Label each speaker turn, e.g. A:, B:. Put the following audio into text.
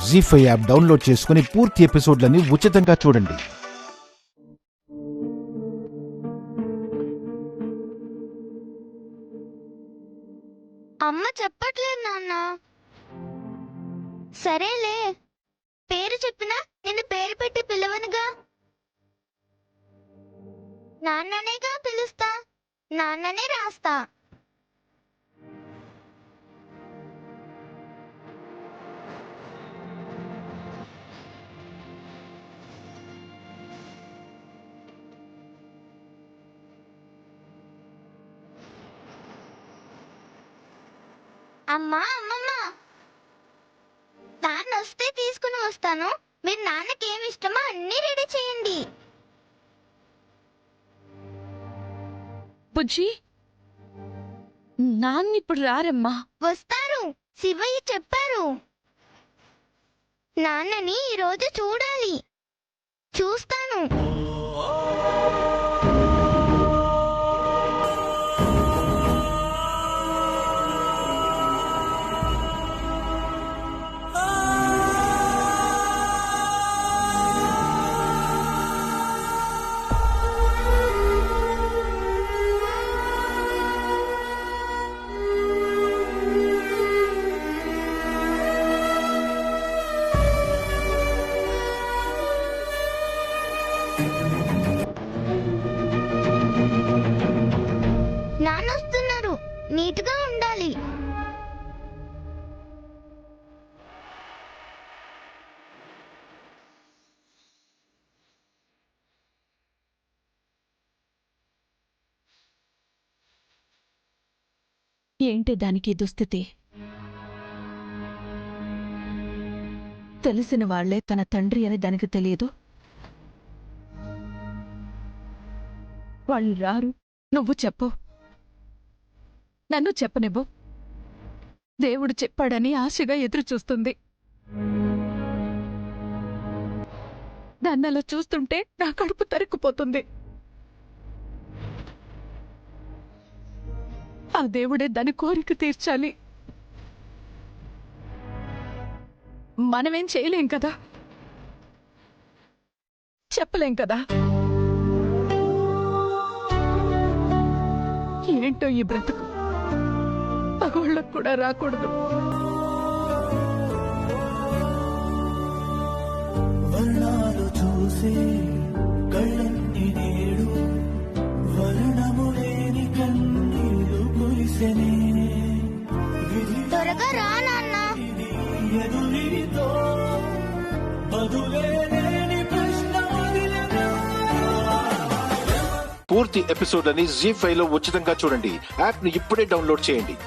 A: జీ5 app download చేసుకుని పూర్తి ఎపిసోడ్లని ఉచితంగా చూడండి.
B: అమ్మ చెప్పట్లేదు నాన్న. సరేలే, పేరు చెప్పినా నిన్ను పేరు పెట్టి పిలవనుగా. నాన్ననేగా పిలుస్తా, నాన్ననే రాస్తా. అమ్మా, అమ్మమ్మ, నాన్న వస్తే తీసుకుని వస్తాను. మీరు నాన్నకి ఏమి ఇష్టమో అన్నీ రెడీ చేయండి.
C: బుజ్జి, నాన్న ఇప్పుడు రారమ్మా.
B: వస్తారు, శివయ్య చెప్పారు. నాన్నని ఈరోజు చూడాలి. చూస్తాను. నాన్నొస్తున్నారు, నీట్గా ఉండాలి.
C: ఏంటి దానికి దుస్థితి? తెలిసిన వాళ్లే తన తండ్రి అని దానికి తెలియదు. వాళ్ళు రారు, నువ్వు చెప్పు. నన్ను చెప్పనివ్వు. దేవుడు చెప్పాడని ఆశగా ఎదురు చూస్తుంది. దాన్నలా చూస్తుంటే నా కడుపు తరుక్కుపోతుంది. ఆ దేవుడే దాని కోరిక తీర్చాలి. మనమేం చేయలేం కదా, చెప్పలేం కదా. ఏంటో ఈ బ్రతుకు, పగోళ్ళకు కూడా రాకూడదు.
D: వర్ణాలు చూసే కళ్ళన్ని నేడు వర్ణము లేని కన్నీరు కురిసెనే.
B: త్వరగా రా నాన్న.
D: ఎదురితో బదులే లేని ప్రశ్న వదిలినా.
A: పూర్తి ఎపిసోడ్లని జీ5 లో ఉచితంగా చూడండి. యాప్ ని ఇప్పుడే డౌన్లోడ్ చేయండి.